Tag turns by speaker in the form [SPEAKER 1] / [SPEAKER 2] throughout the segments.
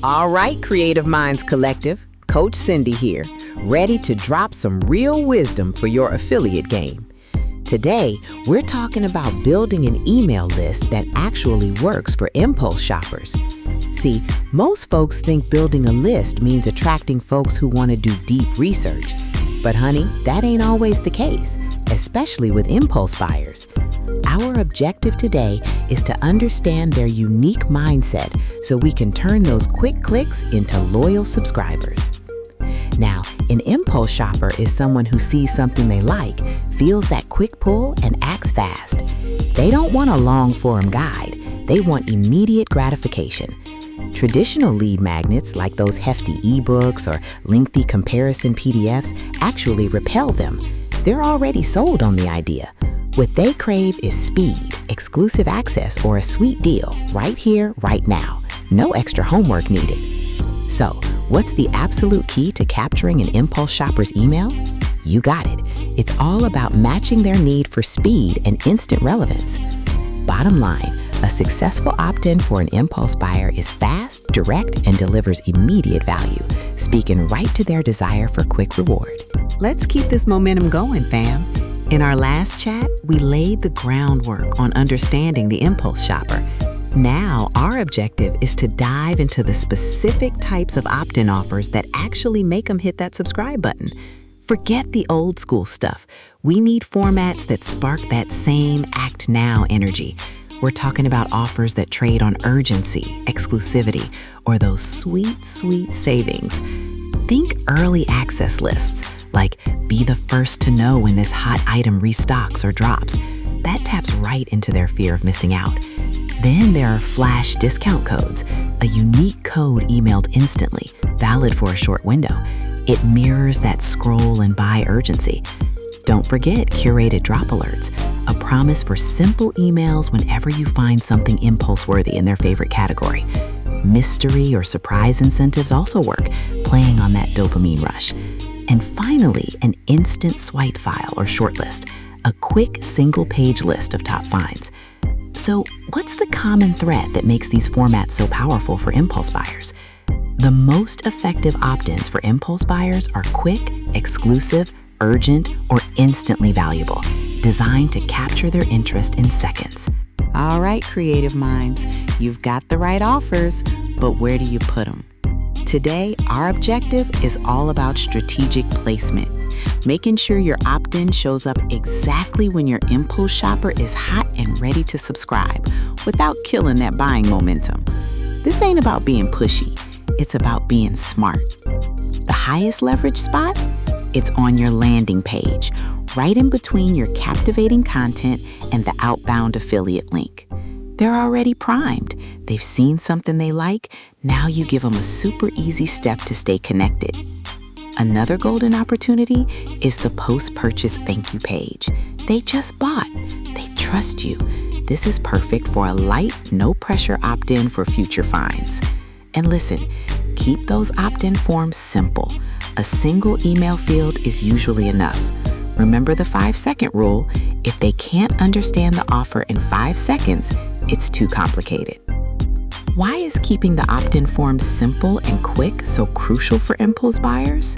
[SPEAKER 1] All right, Creative Minds Collective, Coach Cindy here, ready to drop some real wisdom for your affiliate game. Today, we're talking about building an email list that actually works for impulse shoppers. See, most folks think building a list means attracting folks who want to do deep research. But honey, that ain't always the case, especially with impulse buyers. Our objective today is to understand their unique mindset so we can turn those quick clicks into loyal subscribers. Now, an impulse shopper is someone who sees something they like, feels that quick pull, and acts fast. They don't want a long-form guide. They want immediate gratification. Traditional lead magnets, like those hefty ebooks or lengthy comparison PDFs, actually repel them. They're already sold on the idea. What they crave is speed, exclusive access, or a sweet deal right here, right now. No extra homework needed. So, what's the absolute key to capturing an impulse shopper's email? You got it. It's all about matching their need for speed and instant relevance. Bottom line, a successful opt-in for an impulse buyer is fast, direct, and delivers immediate value, speaking right to their desire for quick reward. Let's keep this momentum going, fam. In our last chat, we laid the groundwork on understanding the impulse shopper. Now, our objective is to dive into the specific types of opt-in offers that actually make them hit that subscribe button. Forget the old school stuff. We need formats that spark that same act now energy. We're talking about offers that trade on urgency, exclusivity, or those sweet, sweet savings. Think early access lists, like be the first to know when this hot item restocks or drops. That taps right into their fear of missing out. Then there are flash discount codes, a unique code emailed instantly, valid for a short window. It mirrors that scroll and buy urgency. Don't forget curated drop alerts, a promise for simple emails whenever you find something impulse-worthy in their favorite category. Mystery or surprise incentives also work, playing on that dopamine rush. And finally, an instant swipe file or shortlist, a quick single-page list of top finds. So, what's the common thread that makes these formats so powerful for impulse buyers? The most effective opt-ins for impulse buyers are quick, exclusive, urgent, or instantly valuable, designed to capture their interest in seconds. All right, creative minds, you've got the right offers, but where do you put them? Today, our objective is all about strategic placement, making sure your opt-in shows up exactly when your impulse shopper is hot and ready to subscribe without killing that buying momentum. This ain't about being pushy, it's about being smart. The highest leverage spot? It's on your landing page, right in between your captivating content and the outbound affiliate link. They're already primed. They've seen something they like. Now you give them a super easy step to stay connected. Another golden opportunity is the post-purchase thank you page. They just bought. They trust you. This is perfect for a light, no-pressure opt-in for future finds. And listen, keep those opt-in forms simple. A single email field is usually enough. Remember the 5-second rule. If they can't understand the offer in 5 seconds, it's too complicated. Why is keeping the opt-in form simple and quick so crucial for impulse buyers?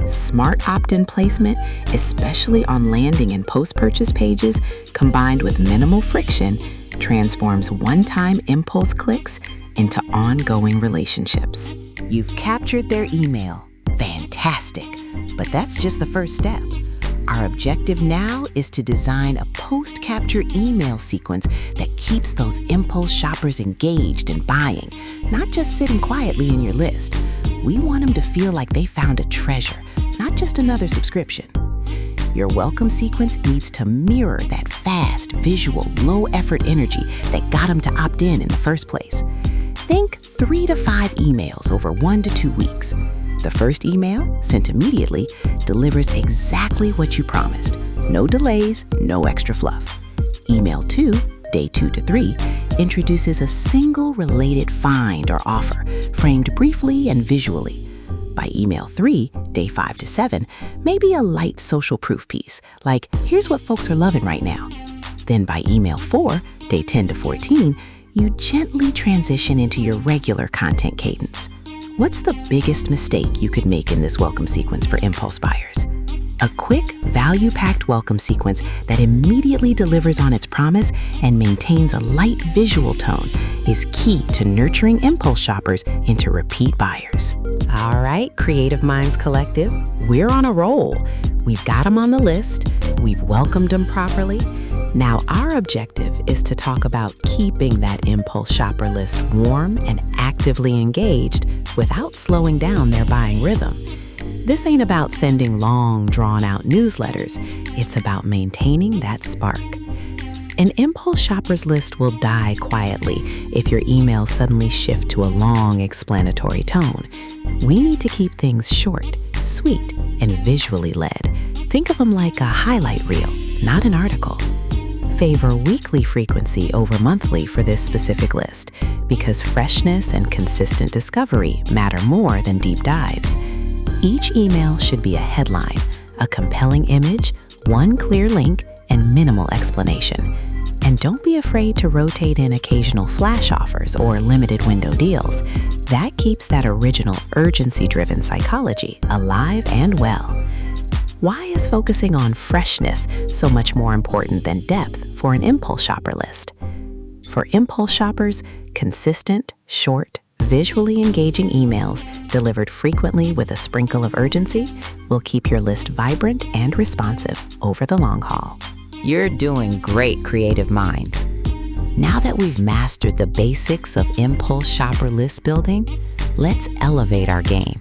[SPEAKER 1] Smart opt-in placement, especially on landing and post-purchase pages, combined with minimal friction, transforms one-time impulse clicks into ongoing relationships. You've captured their email. Fantastic. But that's just the first step. Our objective now is to design a post-capture email sequence that keeps those impulse shoppers engaged and buying, not just sitting quietly in your list. We want them to feel like they found a treasure, not just another subscription. Your welcome sequence needs to mirror that fast, visual, low-effort energy that got them to opt in the first place. Think 3 to 5 emails over 1 to 2 weeks. The first email, sent immediately, delivers exactly what you promised. No delays, no extra fluff. Email 2, day 2 to 3, introduces a single related find or offer, framed briefly and visually. By email 3, day 5 to 7, maybe a light social proof piece, like, here's what folks are loving right now. Then by email 4, day 10 to 14, you gently transition into your regular content cadence. What's the biggest mistake you could make in this welcome sequence for impulse buyers? A quick, value-packed welcome sequence that immediately delivers on its promise and maintains a light visual tone is key to nurturing impulse shoppers into repeat buyers. All right, Creative Minds Collective, we're on a roll. We've got them on the list, we've welcomed them properly. Now our objective is to talk about keeping that impulse shopper list warm and actively engaged without slowing down their buying rhythm. This ain't about sending long, drawn-out newsletters. It's about maintaining that spark. An impulse shopper's list will die quietly if your emails suddenly shift to a long, explanatory tone. We need to keep things short, sweet, and visually led. Think of them like a highlight reel, not an article. Favor weekly frequency over monthly for this specific list because freshness and consistent discovery matter more than deep dives. Each email should be a headline, a compelling image, one clear link, and minimal explanation. And don't be afraid to rotate in occasional flash offers or limited window deals. That keeps that original urgency-driven psychology alive and well. Why is focusing on freshness so much more important than depth for an impulse shopper list? For impulse shoppers, consistent, short, visually engaging emails delivered frequently with a sprinkle of urgency will keep your list vibrant and responsive over the long haul. You're doing great, Creative Minds. Now that we've mastered the basics of impulse shopper list building, let's elevate our game.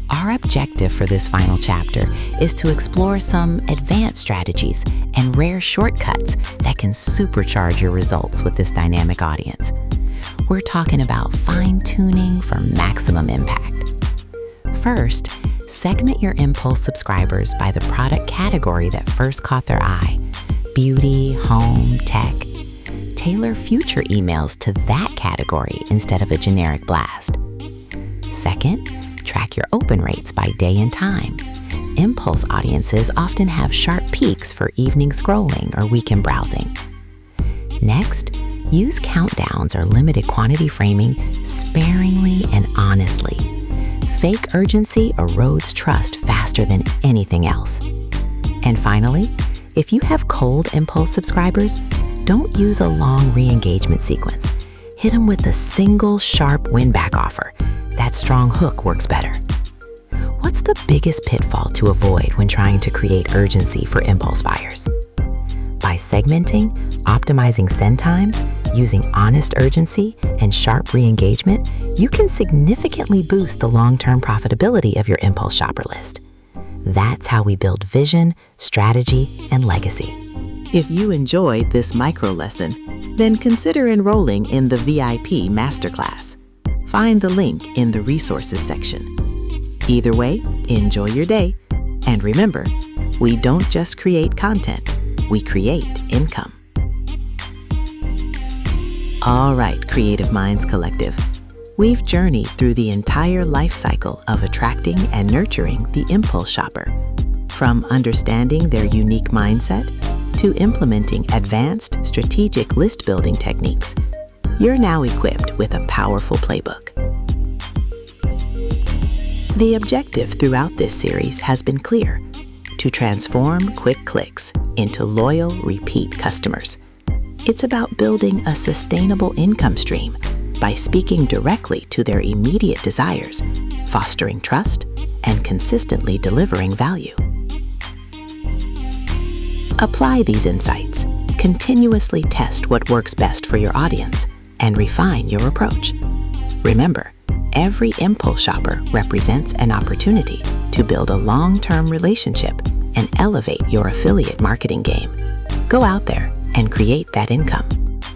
[SPEAKER 1] Our objective for this final chapter is to explore some advanced strategies and rare shortcuts that can supercharge your results with this dynamic audience. We're talking about fine-tuning for maximum impact. First, segment your impulse subscribers by the product category that first caught their eye: beauty, home, tech. Tailor future emails to that category instead of a generic blast. Second, track your open rates by day and time. Impulse audiences often have sharp peaks for evening scrolling or weekend browsing. Next, use countdowns or limited quantity framing sparingly and honestly. Fake urgency erodes trust faster than anything else. And finally, if you have cold impulse subscribers, don't use a long re-engagement sequence. Hit them with a single sharp win-back offer. That strong hook works better. What's the biggest pitfall to avoid when trying to create urgency for impulse buyers? By segmenting, optimizing send times, using honest urgency, and sharp re-engagement, you can significantly boost the long-term profitability of your impulse shopper list. That's how we build vision, strategy, and legacy. If you enjoyed this micro lesson, then consider enrolling in the VIP Masterclass. Find the link in the resources section. Either way, enjoy your day. And remember, we don't just create content, we create income. All right, Creative Minds Collective. We've journeyed through the entire life cycle of attracting and nurturing the impulse shopper. From understanding their unique mindset to implementing advanced strategic list building techniques, you're now equipped with a powerful playbook. The objective throughout this series has been clear: to transform quick clicks into loyal, repeat customers. It's about building a sustainable income stream by speaking directly to their immediate desires, fostering trust, and consistently delivering value. Apply these insights, continuously test what works best for your audience, and refine your approach. Remember, every impulse shopper represents an opportunity to build a long-term relationship and elevate your affiliate marketing game. Go out there and create that income.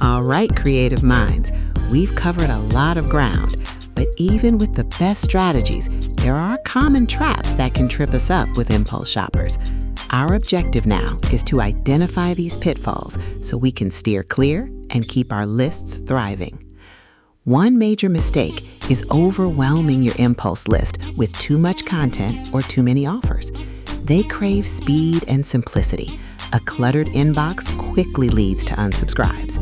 [SPEAKER 1] All right, Creative Minds, we've covered a lot of ground, but even with the best strategies, there are common traps that can trip us up with impulse shoppers. Our objective now is to identify these pitfalls so we can steer clear and keep our lists thriving. One major mistake is overwhelming your impulse list with too much content or too many offers. They crave speed and simplicity. A cluttered inbox quickly leads to unsubscribes.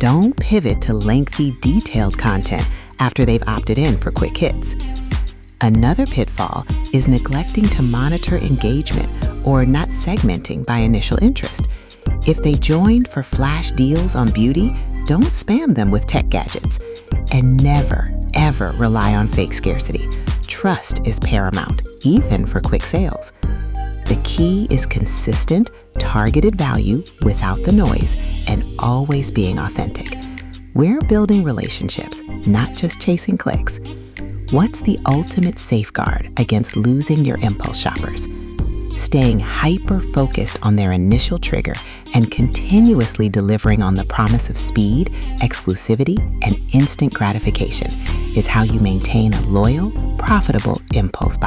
[SPEAKER 1] don't pivot to lengthy, detailed content after they've opted in for quick hits. Another pitfall is neglecting to monitor engagement or not segmenting by initial interest. If they joined for flash deals on beauty, don't spam them with tech gadgets. And never, ever rely on fake scarcity. Trust is paramount, even for quick sales. The key is consistent, targeted value without the noise and always being authentic. We're building relationships, not just chasing clicks. What's the ultimate safeguard against losing your impulse shoppers? Staying hyper-focused on their initial trigger and continuously delivering on the promise of speed, exclusivity, and instant gratification is how you maintain a loyal, profitable impulse buyer.